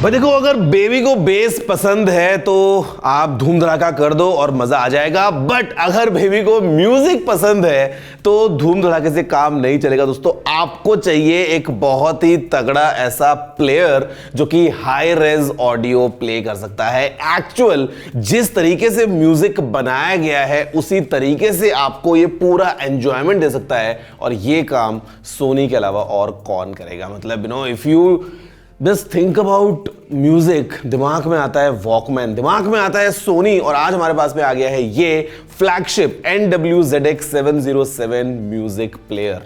भाई देखो, अगर बेबी को बेस पसंद है तो आप धूम धड़ाका कर दो और मजा आ जाएगा। बट अगर बेबी को म्यूजिक पसंद है तो धूम धड़ाके से काम नहीं चलेगा दोस्तों। आपको चाहिए एक बहुत ही तगड़ा ऐसा प्लेयर जो कि हाई रेज ऑडियो प्ले कर सकता है। एक्चुअल जिस तरीके से म्यूजिक बनाया गया है उसी तरीके से आपको ये पूरा एंजॉयमेंट दे सकता है, और ये काम सोनी के अलावा और कौन करेगा। मतलब if you just think about music, दिमाग में आता है वॉकमैन, दिमाग में आता है सोनी, और आज हमारे पास में आ गया है ये फ्लैगशिप NW-ZX707 म्यूजिक प्लेयर।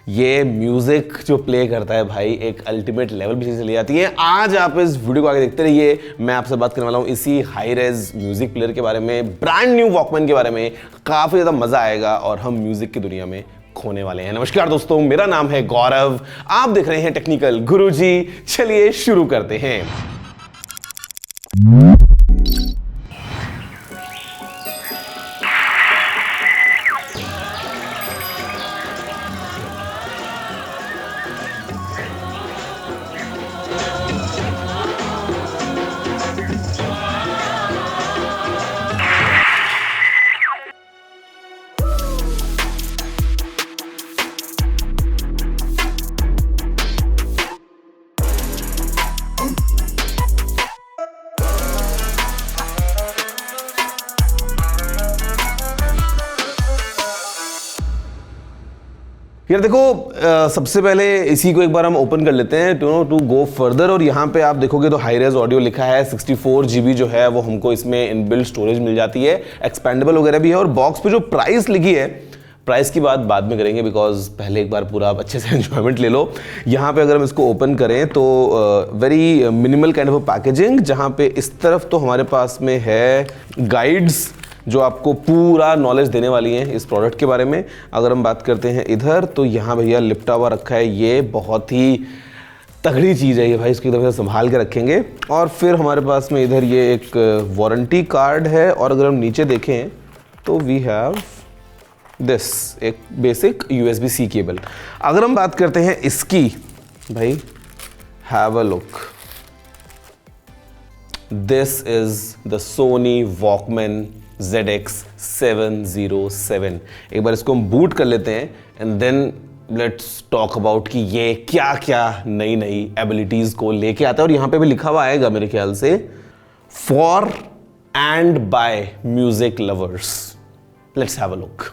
ये म्यूजिक जो प्ले करता है भाई, एक अल्टीमेट लेवल भी चली जाती है। आज आप इस वीडियो को आगे देखते रहिए। मैं आपसे बात करने वाला हूं इसी हाई रेज म्यूजिक प्लेयर के बारे में, ब्रांड न्यू वॉकमैन के बारे में। काफी ज्यादा मजा आएगा और हम म्यूजिक की दुनिया में खोने वाले हैं। नमस्कार दोस्तों, मेरा नाम है गौरव, आप देख रहे हैं टेक्निकल गुरुजी। चलिए शुरू करते हैं। यार देखो, सबसे पहले इसी को एक बार हम ओपन कर लेते हैं टू गो फर्दर। और यहाँ पे आप देखोगे तो हाई रेज ऑडियो लिखा है। 64 GB जो है वो हमको इसमें इनबिल्ट स्टोरेज मिल जाती है, एक्सपेंडेबल वगैरह भी है। और बॉक्स पे जो प्राइस लिखी है, प्राइस की बात बाद में करेंगे, बिकॉज पहले एक बार पूरा आप अच्छे से एंजॉयमेंट ले लो। यहाँ पे अगर हम इसको ओपन करें तो very minimal kind of packaging, जहाँ पे इस तरफ तो हमारे पास में है गाइड्स जो आपको पूरा नॉलेज देने वाली हैं इस प्रोडक्ट के बारे में। अगर हम बात करते हैं इधर, तो यहाँ भैया लिपटा हुआ रखा है। ये बहुत ही तगड़ी चीज़ है ये भाई, इसकी तरफ से संभाल के रखेंगे। और फिर हमारे पास में इधर ये एक वारंटी कार्ड है। और अगर हम नीचे देखें तो वी हैव दिस, एक बेसिक USB-C केबल। अगर हम बात करते हैं इसकी, भाई have a look, this is the Sony Walkman ZX707। एक बार इसको हम बूट कर लेते हैं and then let's talk about कि ये क्या क्या नई नई एबिलिटीज को लेके आता है। और यहां पे भी लिखा हुआ आएगा मेरे ख्याल से, for and by music lovers. Let's have a look.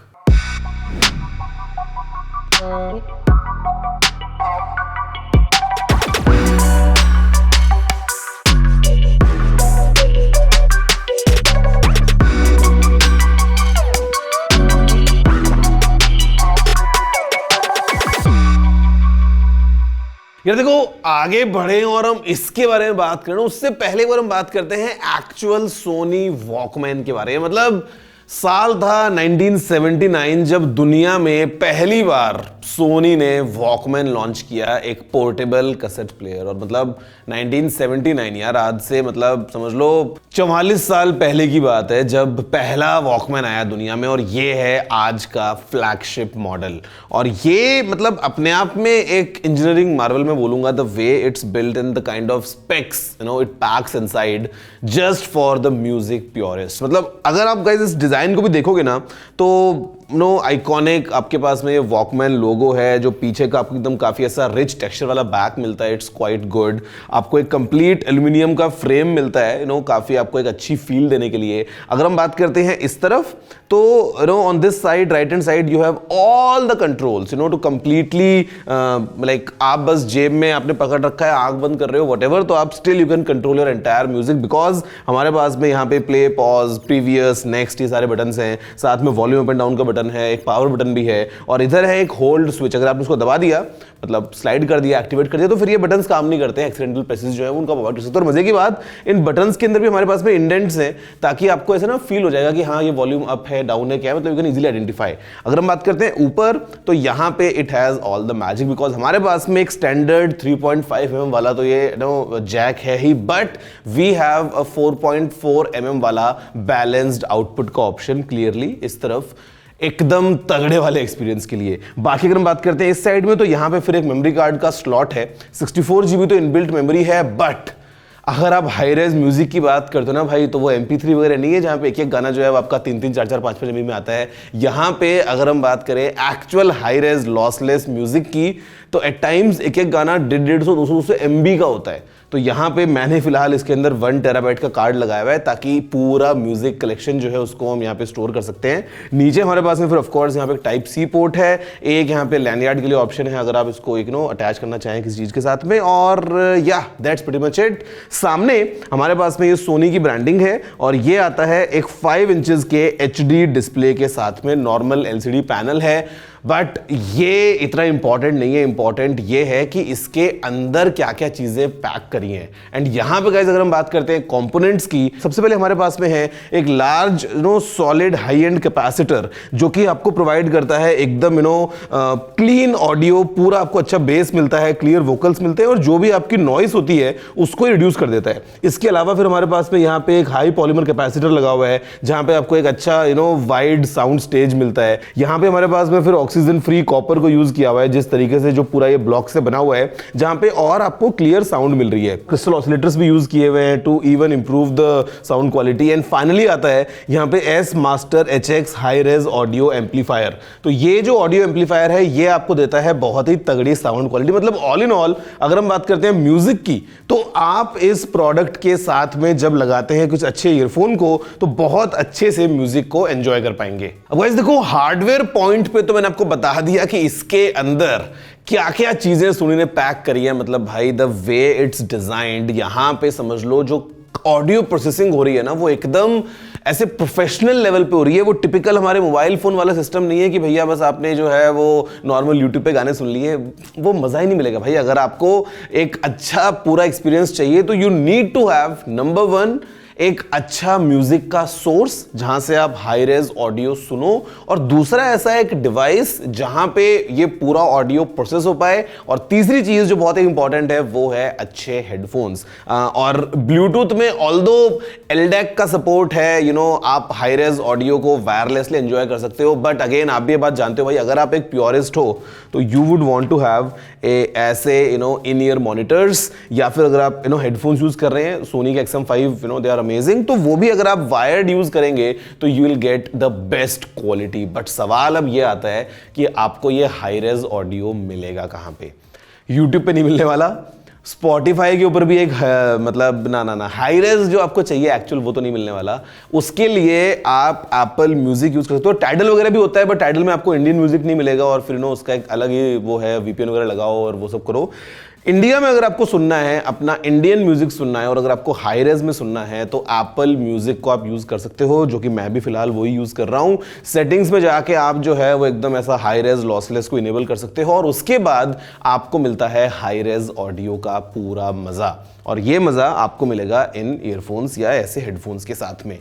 यार देखो, आगे बढ़े और हम इसके बारे में बात करें उससे पहले एक बार हम बात करते हैं एक्चुअल सोनी वॉकमैन के बारे में। मतलब साल था 1979 जब दुनिया में पहली बार सोनी ने वॉकमैन लॉन्च किया, एक पोर्टेबल कैसेट प्लेयर। और मतलब 1979 यार, आज से मतलब समझ लो 44 साल पहले की बात है जब पहला वॉकमैन आया दुनिया में। और ये है आज का फ्लैगशिप मॉडल। और ये मतलब अपने आप में एक इंजीनियरिंग मार्वल में बोलूंगा, the way it's built in the kind of specs, it PACS inside just for the music purest. मतलब अगर आप गाइस इस डिजाइन को भी देखोगे ना तो आइकॉनिक आपके पास में ये वॉकमैन लोगो है, जो पीछे का आपको एकदम काफी ऐसा रिच टेक्सचर वाला बैक मिलता है। It's quite good. आपको एक कंप्लीट एल्यूमिनियम का फ्रेम मिलता है, काफी आपको एक अच्छी फील देने के लिए। अगर हम बात करते हैं इस तरफ तो on this side, right hand side, you have all the controls to completely, like आप बस जेब में आपने पकड़ रखा है, आंख बंद कर रहे हो व्हाटएवर, तो आप still you can control your entire music, because हमारे पास में यहाँ पे प्ले, पॉज, प्रीवियस, नेक्स्ट, ये सारे बटन्स हैं। साथ में वॉल्यूम अप एंड डाउन का बटन है, एक पावर बटन भी है, और इधर है एक होल्ड स्विच। अगर आपने उसको दबा दिया, मतलब स्लाइड कर दिया, एक्टिवेट कर दिया, तो फिर ये बटन्स काम नहीं करते हैं। एक्सीडेंटल प्रेसेस जो है उनका अवॉइड कर सकते हो। और मजे की बात, इन बटन्स के अंदर भी हमारे पास में इंडेंट्स हैं, ताकि आपको ऐसा ना फील हो जाएगा कि हाँ ये वॉल्यूम अप है, डाउन है, क्या है, मतलब यू कैन इजीली आइडेंटिफाई। अगर हम बात करते हैं ऊपर, तो यहाँ पे it has all the magic, because हमारे पास में एक स्टैंडर्ड 3.5 mm वाला तो ये जैक है ही, but we have a 4.4 mm वाला बैलेंस्ड आउटपुट का ऑप्शन क्लियरली इस तरफ, एकदम तगड़े वाले एक्सपीरियंस के लिए। बाकी अगर हम बात करते हैं इस साइड में, तो यहां पे फिर एक मेमोरी कार्ड का स्लॉट है। 64 GB तो इनबिल्ट मेमोरी है, बट अगर आप हाई रेज म्यूजिक की बात करते हो ना भाई, तो वो MP3 वगैरह नहीं है जहाँ पे एक एक गाना जो है वो आपका 3-3, 4-4, 5-5 MB में आता है। यहाँ पे अगर हम बात करें actual high res lossless music की, तो एट टाइम्स एक एक गाना 150, 200 MB का होता है। तो यहाँ पे मैंने फिलहाल इसके अंदर 1 टेराबाइट का कार्ड लगाया हुआ है, ताकि पूरा म्यूजिक कलेक्शन जो है उसको हम यहाँ पे स्टोर कर सकते हैं। नीचे हमारे पास में फिर ऑफ कोर्स यहाँ पे टाइप सी पोर्ट है, एक यहाँ पे लैंडयार्ड के लिए ऑप्शन है अगर आप इसको एक अटैच करना चाहें किसी चीज के साथ में। और या दैट्स प्रीटी मच इट। सामने हमारे पास में ये सोनी की ब्रांडिंग है और ये आता है एक 5 इंचेस के HD डिस्प्ले के साथ में। नॉर्मल LCD पैनल है, बट ये इतना इंपॉर्टेंट नहीं है। इंपॉर्टेंट ये है कि इसके अंदर क्या क्या चीजें पैक करी हैं। एंड यहां पे गाइस अगर हम बात करते हैं कंपोनेंट्स की, सबसे पहले हमारे पास में है एक large solid high and capacitor, जो कि आपको प्रोवाइड करता है एकदम क्लीन ऑडियो, पूरा आपको अच्छा बेस मिलता है, क्लियर वोकल्स मिलते हैं और जो भी आपकी नॉइस होती है उसको रिड्यूस कर देता है। इसके अलावा फिर हमारे पास में यहाँ पे एक हाई पॉलीमर कैपेसिटर लगा हुआ है, जहां पे आपको एक अच्छा वाइड साउंड स्टेज मिलता है। यहाँ पे हमारे पास में फिर ऑक्सीजन फ्री कॉपर को यूज किया हुआ है, जिस तरीके से जो पूरा ये ब्लॉक से बना हुआ है, जहां पे और आपको क्लियर साउंड मिल रही है। क्रिस्टल ऑसिलेटर्स भी यूज किए हुए हैं to even improve the sound quality. And finally आता है यहाँ पे S master HX high res audio amplifier. तो ये जो ऑडियो एम्पलीफायर है ये आपको देता है बहुत ही तगड़ी साउंड क्वालिटी। मतलब ऑल इन ऑल अगर हम बात करते हैं म्यूजिक की, तो आप इस प्रोडक्ट के साथ में जब लगाते हैं कुछ अच्छे ईयरफोन को, तो बहुत अच्छे से म्यूजिक को एंजॉय कर पाएंगे। अब गाइस देखो, हार्डवेयर पॉइंट पे तो मैंने आपको बता दिया कि इसके अंदर क्या क्या चीजें सोनी ने पैक करी है। मतलब भाई द वे इट्स डिजाइंड, यहां पे समझ लो जो ऑडियो प्रोसेसिंग हो रही है ना, वो एकदम ऐसे प्रोफेशनल लेवल पे हो रही है। वो टिपिकल हमारे मोबाइल फोन वाला सिस्टम नहीं है कि भैया बस आपने जो है वो नॉर्मल यूट्यूब पे गाने सुन लिए, वो मजा ही नहीं मिलेगा भाई। अगर आपको एक अच्छा पूरा एक्सपीरियंस चाहिए, तो you need to have number 1 एक अच्छा म्यूजिक का सोर्स जहां से आप हाई रेज ऑडियो सुनो, और दूसरा ऐसा एक डिवाइस जहां पे ये पूरा ऑडियो प्रोसेस हो पाए, और तीसरी चीज जो बहुत ही इंपॉर्टेंट है वो है अच्छे हेडफोन्स। और ब्लूटूथ में ऑल्दो LDAC का सपोर्ट है, आप हाई रेज ऑडियो को वायरलेसली एंजॉय कर सकते हो, बट अगेन आप भी ये बात जानते हो भाई, अगर आप एक प्योरिस्ट हो तो you would want to have ऐसे इन ईयर मॉनिटर्स, या फिर अगर आप हेडफोन्स यूज कर रहे हैं सोनी के XM5, दे आर अमेजिंग, तो वो भी अगर आप वायर्ड यूज करेंगे तो you will get the best quality. But सवाल अब ये आता है कि आपको ये हाई रेज ऑडियो मिलेगा कहां पे? यूट्यूब पे नहीं मिलने वाला, स्पॉटिफाई के ऊपर भी एक मतलब ना हाई रेज जो आपको चाहिए एक्चुअल वो तो नहीं मिलने वाला। उसके लिए आप एप्पल म्यूजिक यूज कर सकते हो। टाइडल वगैरह भी होता है, बट टाइडल में आपको इंडियन म्यूजिक नहीं मिलेगा, और फिर उसका एक अलग ही वो है, VPN वगैरह लगाओ और वो सब करो। इंडिया में अगर आपको सुनना है, अपना इंडियन म्यूजिक सुनना है, और अगर आपको हाई रेज में सुनना है, तो एप्पल म्यूजिक को आप यूज कर सकते हो, जो कि मैं भी फिलहाल वही यूज कर रहा हूं। सेटिंग्स में जाके आप जो है वो एकदम ऐसा हाई रेज लॉसलेस को इनेबल कर सकते हो, और उसके बाद आपको मिलता है हाई रेज ऑडियो का पूरा मजा। और ये मजा आपको मिलेगा इन ईयरफोन्स या ऐसे हेडफोन्स के साथ में।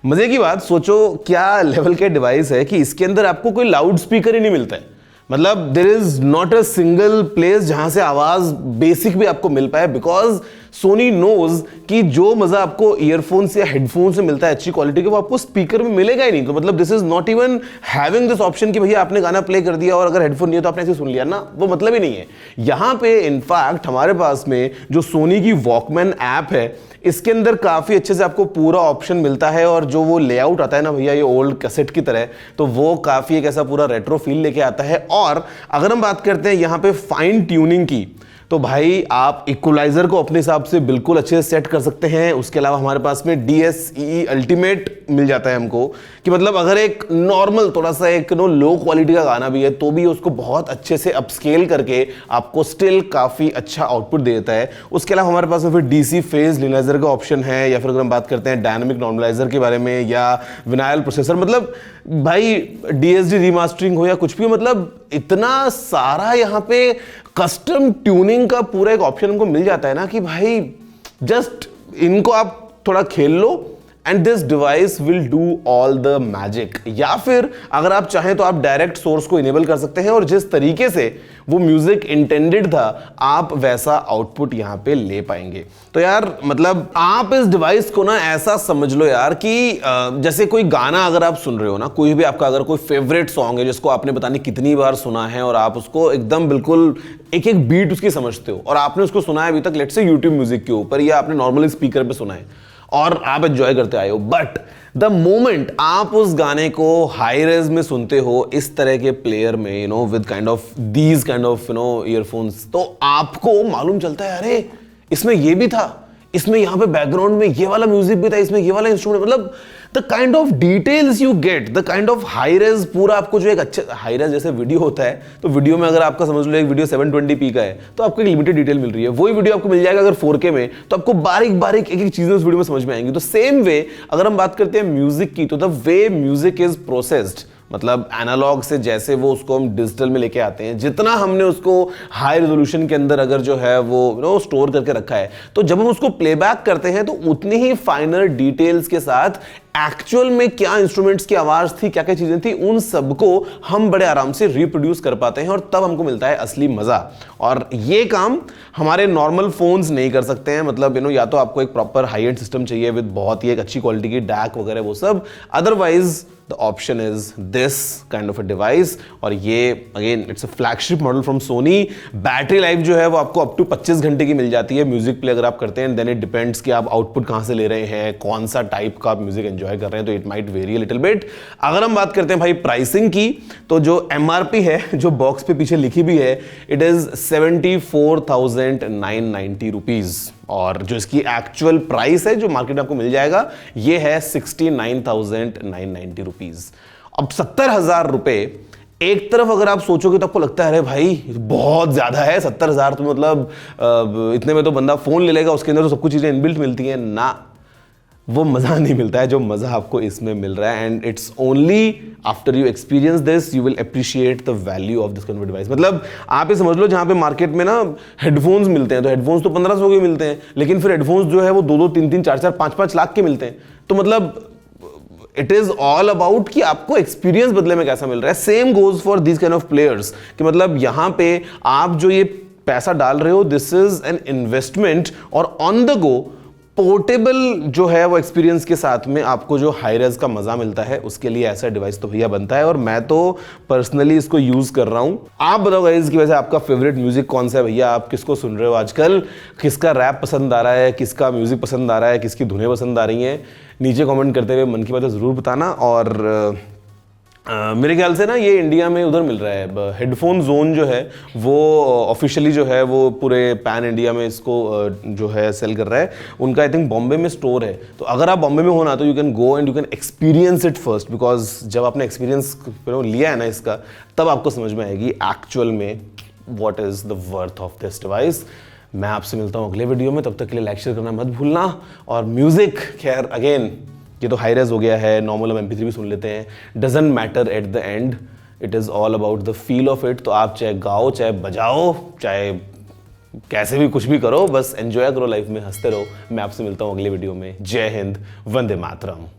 मजे की बात सोचो क्या लेवल के डिवाइस है कि इसके अंदर आपको कोई लाउड स्पीकर ही नहीं मिलता है। मतलब there is not a single place जहां से आवाज बेसिक भी आपको मिल पाए, बिकॉज सोनी नोज कि जो मजा आपको ईयरफोन या हेडफोन से मिलता है अच्छी क्वालिटी के, वो आपको स्पीकर में मिलेगा ही नहीं। तो मतलब this is not even having this option कि भैया आपने गाना प्ले कर दिया और अगर हेडफोन नहीं है तो आपने ऐसे सुन लिया ना, वो मतलब ही नहीं है। यहां पे इनफैक्ट हमारे पास में जो सोनी की वॉकमैन ऐप है, इसके अंदर काफी अच्छे से आपको पूरा ऑप्शन मिलता है, और जो वो लेआउट आता है ना भैया ये ओल्ड कैसेट की तरह, तो वो काफी एक ऐसा पूरा रेट्रो फील लेके आता है। और अगर हम बात करते हैं यहाँ पे फाइन ट्यूनिंग की, तो भाई आप इक्वलाइजर को अपने हिसाब से बिल्कुल अच्छे से सेट कर सकते हैं। उसके अलावा हमारे पास में DSEE अल्टीमेट मिल जाता है हमको, कि मतलब अगर एक नॉर्मल थोड़ा सा एक लो क्वालिटी का गाना भी है, तो भी उसको बहुत अच्छे से अपस्केल करके आपको स्टिल काफी अच्छा आउटपुट दे देता है। उसके अलावा हमारे पास में फिर DC फेज लिनाइजर का ऑप्शन है, या फिर अगर हम बात करते हैं डायनामिक नॉर्मलाइजर के बारे में, या विनाइल प्रोसेसर, मतलब भाई DSD रीमास्टरिंग हो या कुछ भी, मतलब इतना सारा यहाँ पे कस्टम ट्यूनिंग का पूरा एक ऑप्शन हमको मिल जाता है ना, कि भाई जस्ट इनको आप थोड़ा खेल लो and this device will do all the magic. या फिर अगर आप चाहें तो आप डायरेक्ट सोर्स को इनेबल कर सकते हैं और जिस तरीके से वो म्यूजिक इंटेंडेड था आप वैसा आउटपुट यहां पे ले पाएंगे। तो यार मतलब आप इस डिवाइस को ना ऐसा समझ लो यार कि जैसे कोई गाना अगर आप सुन रहे हो ना, कोई भी आपका अगर कोई फेवरेट सॉन्ग है जिसको आपने पता नहीं कितनी बार सुना है और आप उसको एकदम बिल्कुल एक एक बीट उसकी समझते हो और आपने उसको सुना है अभी तक लेट्स से यूट्यूब म्यूजिक के ऊपर या आपने नॉर्मली स्पीकर पे सुना है और आप एंजॉय करते आए हो, बट द मोमेंट आप उस गाने को हाई रेज में सुनते हो इस तरह के प्लेयर में you know with kind of these kind of you know earphones, तो आपको मालूम चलता है अरे इसमें ये भी था, इसमें यहां पे बैकग्राउंड में ये वाला म्यूजिक भी था, इसमें ये वाला इंस्ट्रूमेंट, मतलब the kind of details you get, the kind of high res पूरा आपको जो एक अच्छे हाई रेज जैसे वीडियो होता है तो वीडियो में अगर आपका समझ लो एक वीडियो 720p का है तो आपको एक लिमिटेड डिटेल मिल रही है, वही वीडियो आपको मिल जाएगा अगर 4K में तो आपको बारीक बारीक एक एक चीजें उस वीडियो में समझ में आएंगी। तो सेम वे अगर हम बात करते हैं म्यूजिक की तो the way music is processed, मतलब एनालॉग से जैसे वो उसको हम डिजिटल में लेके आते हैं, जितना हमने उसको हाई रेजोल्यूशन के अंदर अगर जो है वो स्टोर करके रखा है तो जब हम उसको प्लेबैक करते हैं तो उतनी ही फाइनर डिटेल्स के साथ एक्चुअल में क्या इंस्ट्रूमेंट्स की आवाज थी, क्या क्या चीजें थी, उन सबको हम बड़े आराम से रिप्रोड्यूस कर पाते हैं और तब हमको मिलता है असली मजा। और ये काम हमारे नॉर्मल फोन्स नहीं कर सकते हैं, मतलब यू नो या तो आपको एक प्रॉपर हाई एंड सिस्टम चाहिए विद बहुत ही एक अच्छी क्वालिटी की डैक वगैरह वो सब, otherwise the option is this kind of a device. और ये again it's a flagship model from Sony. Battery life जो है वो आपको अप टू 25 घंटे की मिल जाती है म्यूजिक प्ले अगर आप करते हैं, देन इट डिपेंड्स कि आप आउटपुट कहां से ले रहे हैं, कौन सा टाइप का आप म्यूजिक एंजॉय कर रहे हैं, तो it might very little bit. अगर हम बात करते हैं भाई प्राइसिंग की तो जो MRP है जो बॉक्स पे पीछे लिखी भी है इट इज 74,990 रुपीज और जो इसकी एक्चुअल प्राइस है जो मार्केट में आपको मिल जाएगा ये है 69,990 रुपीज। अब 70,000 रुपए एक तरफ अगर आप सोचोगे तो आपको लगता है अरे भाई बहुत ज्यादा है 70,000 तो मतलब इतने में तो बंदा फोन ले लेगा, उसके अंदर तो सब कुछ चीजें इनबिल्ट मिलती हैं ना, वो मजा नहीं मिलता है जो मजा आपको इसमें मिल रहा है। And it's only after you experience this you will appreciate the value of this convert device. मतलब आप ये समझ लो जहां पे मार्केट में ना हेडफोन्स मिलते हैं तो हेडफोन्स तो 1500 के मिलते हैं, लेकिन फिर हेडफोन्स जो है वो 2-2, 3-3, 4-4, 5-5 लाख के मिलते हैं। तो मतलब इट इज ऑल अबाउट कि आपको एक्सपीरियंस बदले में कैसा मिल रहा है। Same goes for this kind of players कि मतलब यहां पे आप जो ये पैसा डाल रहे हो दिस इज एन इन्वेस्टमेंट और ऑन द गो पोर्टेबल जो है वो एक्सपीरियंस के साथ में आपको जो हाई रेज का मजा मिलता है उसके लिए ऐसा डिवाइस तो भैया बनता है और मैं तो पर्सनली इसको यूज कर रहा हूं। आप बताओ गाइस कि वैसे आपका फेवरेट म्यूजिक कौन सा है भैया, आप किसको सुन रहे हो आजकल, किसका रैप पसंद आ रहा है, किसका म्यूजिक पसंद आ रहा है, किसकी धुनें पसंद आ रही हैं, नीचे कमेंट करते हुए मन की बातें जरूर बताना। और मेरे ख्याल से ना ये इंडिया में उधर मिल रहा है, हेडफोन जोन जो है वो ऑफिशियली जो है वो पूरे पैन इंडिया में इसको जो है सेल कर रहा है। उनका आई थिंक बॉम्बे में स्टोर है, तो अगर आप बॉम्बे में हो ना तो you can go and you can experience it first, because जब आपने एक्सपीरियंस लिया है ना इसका तब आपको समझ में आएगी एक्चुअल में what is the worth of this device. मैं आपसे मिलता हूँ अगले वीडियो में, तब तक के लिए लाइक शेयर करना मत भूलना। और म्यूजिक खैर अगेन ये तो हाई रेज हो गया है, नॉर्मल हम MP3 भी सुन लेते हैं, doesn't matter at the end, it is all about the feel of it. तो आप चाहे गाओ, चाहे बजाओ, चाहे कैसे भी कुछ भी करो, बस एंजॉय करो लाइफ में, हंसते रहो। मैं आपसे मिलता हूँ अगले वीडियो में। जय हिंद, वंदे मातरम।